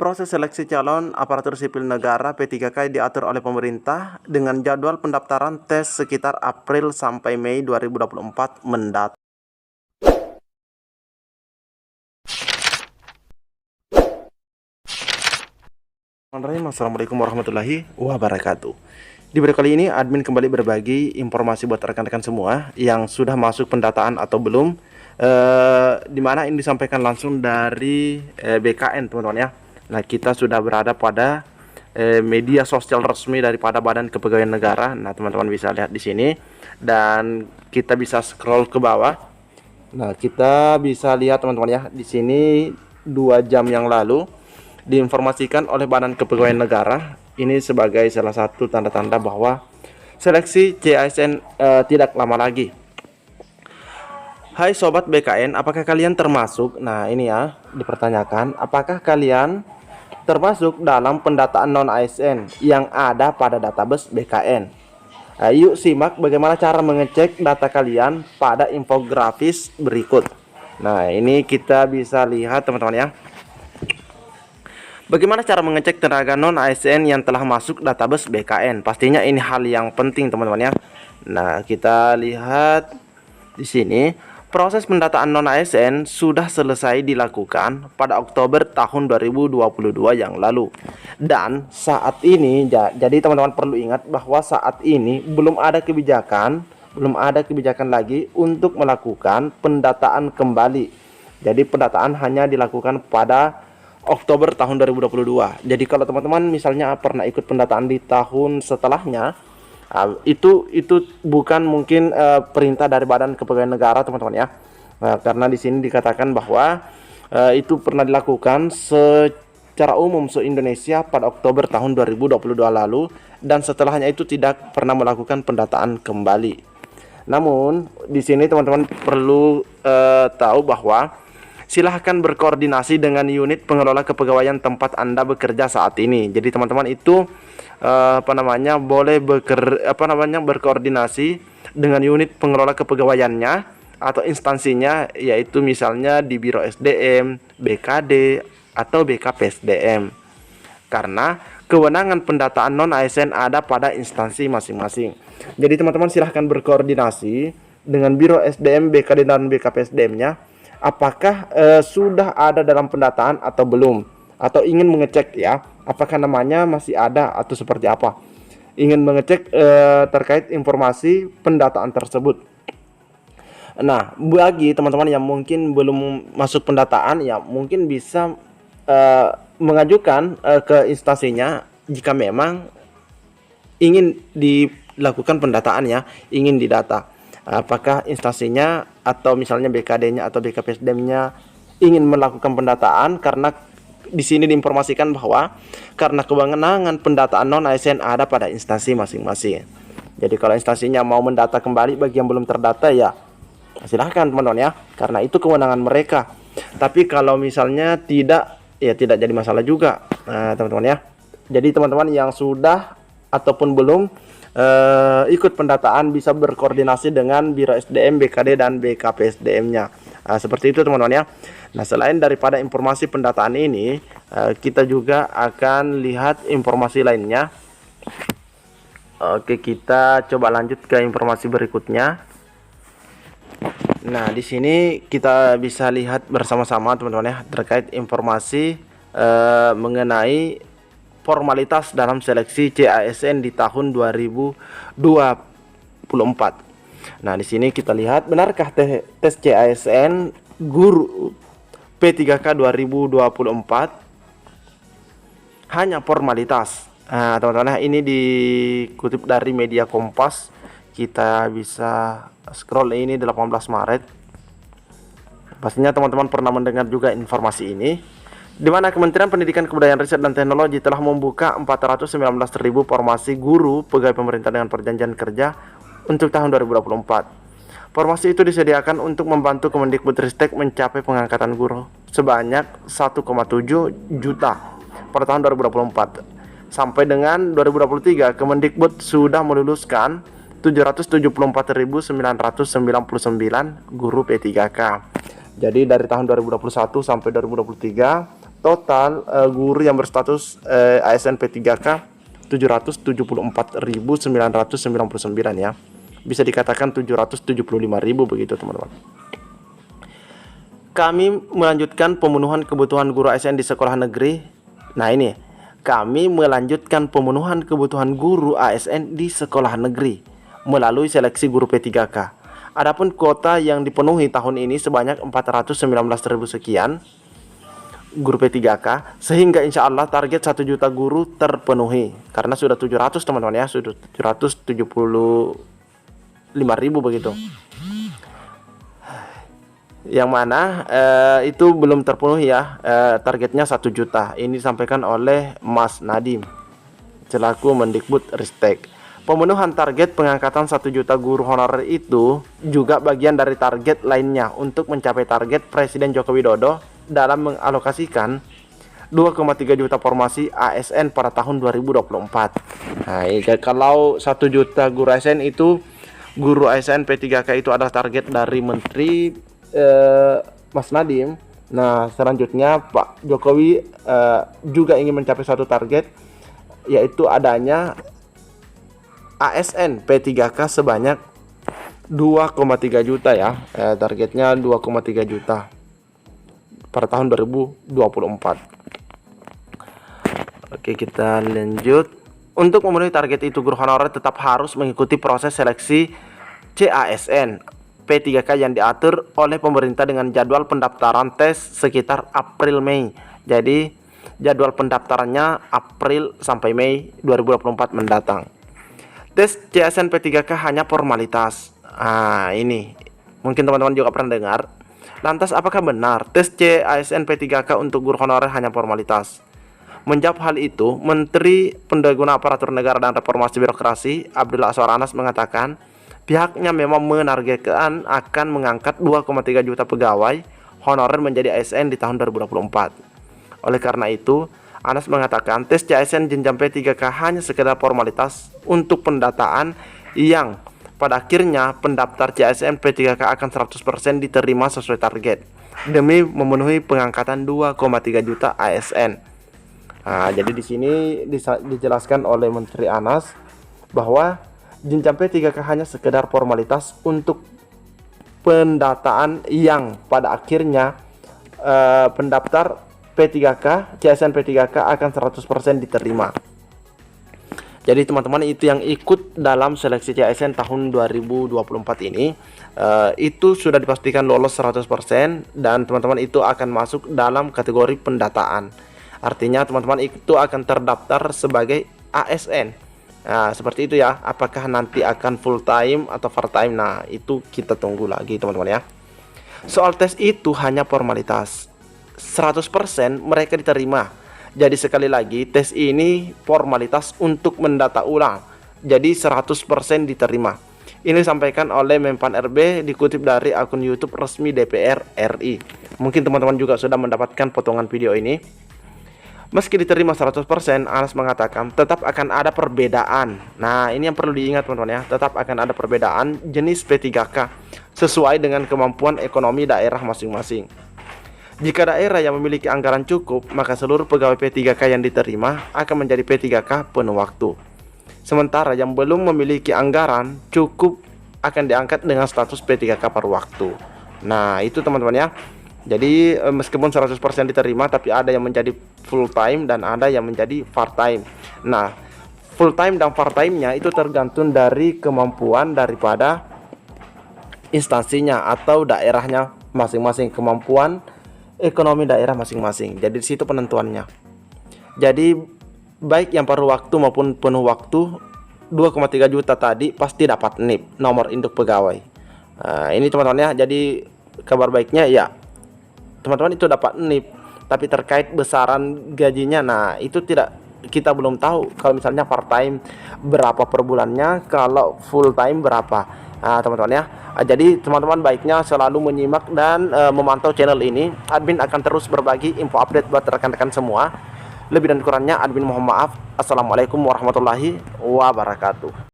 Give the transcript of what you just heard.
Proses seleksi calon aparatur sipil negara P3K diatur oleh pemerintah dengan jadwal pendaftaran tes sekitar April sampai Mei 2024 mendatang. Assalamualaikum warahmatullahi wabarakatuh. Di video kali ini admin kembali berbagi informasi buat rekan-rekan semua yang sudah masuk pendataan atau belum, dimana ini disampaikan langsung dari BKN teman-teman ya. Nah, kita sudah berada pada media sosial resmi daripada Badan Kepegawaian Negara. Nah, teman-teman bisa lihat di sini dan kita bisa scroll ke bawah. Nah, kita bisa lihat teman-teman ya, di sini 2 jam yang lalu diinformasikan oleh Badan Kepegawaian Negara ini sebagai salah satu tanda-tanda bahwa seleksi CASN tidak lama lagi. Hai sobat BKN, apakah kalian termasuk? Nah, ini ya dipertanyakan, apakah kalian termasuk dalam pendataan non-ASN yang ada pada database BKN? Yuk simak bagaimana cara mengecek data kalian pada infografis berikut. Nah, ini kita bisa lihat teman-teman ya, bagaimana cara mengecek tenaga non-ASN yang telah masuk database BKN. Pastinya ini hal yang penting teman-teman ya. Nah, kita lihat di sini. Proses pendataan non-ASN sudah selesai dilakukan pada Oktober tahun 2022 yang lalu. Dan saat ini, jadi teman-teman perlu ingat bahwa saat ini belum ada kebijakan lagi untuk melakukan pendataan kembali. Jadi pendataan hanya dilakukan pada Oktober tahun 2022. Jadi kalau teman-teman misalnya pernah ikut pendataan di tahun setelahnya, itu bukan mungkin perintah dari Badan Kepegawaian Negara teman-teman ya. Karena di sini dikatakan bahwa itu pernah dilakukan secara umum se-Indonesia pada Oktober tahun 2022 lalu, dan setelahnya itu tidak pernah melakukan pendataan kembali. Namun di sini teman-teman perlu tahu bahwa silahkan berkoordinasi dengan unit pengelola kepegawaian tempat Anda bekerja saat ini. Jadi teman-teman itu boleh berkoordinasi dengan unit pengelola kepegawaiannya atau instansinya, yaitu misalnya di Biro SDM, BKD atau BKPSDM. Karena kewenangan pendataan non-ASN ada pada instansi masing-masing. Jadi teman-teman silahkan berkoordinasi dengan Biro SDM, BKD dan BKPSDM-nya, apakah sudah ada dalam pendataan atau belum, atau ingin mengecek ya, apakah namanya masih ada atau seperti apa. Ingin mengecek terkait informasi pendataan tersebut. Nah, bagi teman-teman yang mungkin belum masuk pendataan, ya mungkin bisa mengajukan ke instansinya jika memang ingin dilakukan pendataan ya, ingin didata. Apakah instansinya atau misalnya BKD-nya atau BKPSDM-nya ingin melakukan pendataan, karena di sini diinformasikan bahwa karena kewenangan pendataan non-ASN ada pada instansi masing-masing. Jadi kalau instansinya mau mendata kembali bagi yang belum terdata, ya silahkan teman-teman ya, karena itu kewenangan mereka. Tapi kalau misalnya tidak, ya tidak jadi masalah juga, teman-teman ya. Jadi teman-teman yang sudah ataupun belum ikut pendataan bisa berkoordinasi dengan Biro SDM, BKD dan BKPSDM-nya. Seperti itu teman-teman ya. Nah, selain daripada informasi pendataan ini, kita juga akan lihat informasi lainnya. Oke, kita coba lanjut ke informasi berikutnya. Nah, di sini kita bisa lihat bersama-sama teman-teman ya, terkait informasi mengenai formalitas dalam seleksi CASN di tahun 2024. Nah, di sini kita lihat, benarkah tes CASN guru P3K 2024 hanya formalitas? Nah, teman-teman, ini dikutip dari media Kompas. Kita bisa scroll, ini 18 Maret. Pastinya teman-teman pernah mendengar juga informasi ini, di mana Kementerian Pendidikan, Kebudayaan, Riset dan Teknologi telah membuka 419.000 formasi guru pegawai pemerintah dengan perjanjian kerja untuk tahun 2024. Formasi itu disediakan untuk membantu Kemendikbudristek mencapai pengangkatan guru sebanyak 1,7 juta pada tahun 2024. Sampai dengan 2023, Kemendikbud sudah meluluskan 774.999 guru P3K. Jadi dari tahun 2021 sampai 2023 total guru yang berstatus ASN P3K 774.999 ya. Bisa dikatakan 775.000 begitu teman-teman. Kami melanjutkan pemenuhan kebutuhan guru ASN di sekolah negeri. Nah ini, kami melanjutkan pemenuhan kebutuhan guru ASN di sekolah negeri melalui seleksi guru P3K. Adapun kuota yang dipenuhi tahun ini sebanyak 419.000 sekian guru P3K, sehingga insya Allah target 1 juta guru terpenuhi. Karena sudah 700 teman-teman ya, sudah 775.000 begitu. Yang mana itu belum terpenuhi ya, targetnya 1 juta. Ini disampaikan oleh Mas Nadim selaku Mendikbud Ristek. Pemenuhan target pengangkatan 1 juta guru honorer itu juga bagian dari target lainnya untuk mencapai target Presiden Joko Widodo dalam mengalokasikan 2,3 juta formasi ASN pada tahun 2024. Nah, kalau 1 juta guru ASN itu, guru ASN P3K itu adalah target dari Menteri Mas Nadiem. Nah, selanjutnya Pak Jokowi juga ingin mencapai satu target, yaitu adanya ASN P3K sebanyak 2,3 juta ya. Targetnya 2,3 juta pada tahun 2024. Oke, kita lanjut. Untuk memenuhi target itu, guru honorer tetap harus mengikuti proses seleksi CASN P3K yang diatur oleh pemerintah dengan jadwal pendaftaran tes sekitar April-Mei. Jadi jadwal pendaftarannya April sampai Mei 2024 mendatang. Tes CASN P3K hanya formalitas. Ini mungkin teman-teman juga pernah dengar. Lantas apakah benar tes CASN P3K untuk guru honorer hanya formalitas? Menjawab hal itu, Menteri Pendaguna Aparatur Negara dan Reformasi Birokrasi Abdullah Azwar Anas mengatakan pihaknya memang menargetkan akan mengangkat 2,3 juta pegawai honorer menjadi ASN di tahun 2024. Oleh karena itu, Anas mengatakan tes CASN jenjang P3K hanya sekedar formalitas untuk pendataan yang pada akhirnya pendaftar CASN P3K akan 100% diterima sesuai target demi memenuhi pengangkatan 2,3 juta ASN. Jadi di sini dijelaskan oleh Menteri Anas bahwa jenjang P3K hanya sekedar formalitas untuk pendataan yang pada akhirnya pendaftar P3K, CASN P3K akan 100% diterima. Jadi teman-teman itu yang ikut dalam seleksi CASN tahun 2024 ini itu sudah dipastikan lolos 100% dan teman-teman itu akan masuk dalam kategori pendataan. Artinya teman-teman itu akan terdaftar sebagai ASN. Nah, seperti itu ya. Apakah nanti akan full time atau part time? Nah, itu kita tunggu lagi teman-teman ya. Soal tes itu hanya formalitas. 100% mereka diterima. Jadi sekali lagi, tes ini formalitas untuk mendata ulang. Jadi 100% diterima. Ini disampaikan oleh Menpan RB dikutip dari akun YouTube resmi DPR RI. Mungkin teman-teman juga sudah mendapatkan potongan video ini. Meski diterima 100%, Anas mengatakan tetap akan ada perbedaan. Nah, ini yang perlu diingat teman-teman ya. Tetap akan ada perbedaan jenis P3K sesuai dengan kemampuan ekonomi daerah masing-masing. Jika daerah yang memiliki anggaran cukup, maka seluruh pegawai P3K yang diterima akan menjadi P3K penuh waktu. Sementara yang belum memiliki anggaran cukup akan diangkat dengan status P3K paruh waktu. Nah, itu teman-teman ya. Jadi meskipun 100% diterima, tapi ada yang menjadi full time dan ada yang menjadi part time. Nah, full time dan part time-nya itu tergantung dari kemampuan daripada instansinya atau daerahnya masing-masing, kemampuan ekonomi daerah masing-masing. Jadi di situ penentuannya. Jadi baik yang paruh waktu maupun penuh waktu 2,3 juta tadi pasti dapat NIP, nomor induk pegawai. Ini teman-teman ya. Jadi kabar baiknya ya teman-teman itu dapat NIP, tapi terkait besaran gajinya, nah itu tidak, kita belum tahu. Kalau misalnya part time berapa per bulannya, kalau full time berapa. Nah teman-teman ya, jadi teman-teman baiknya selalu menyimak dan memantau channel ini. Admin akan terus berbagi info update buat rekan-rekan semua. Lebih dan kurangnya admin mohon maaf. Assalamualaikum warahmatullahi wabarakatuh.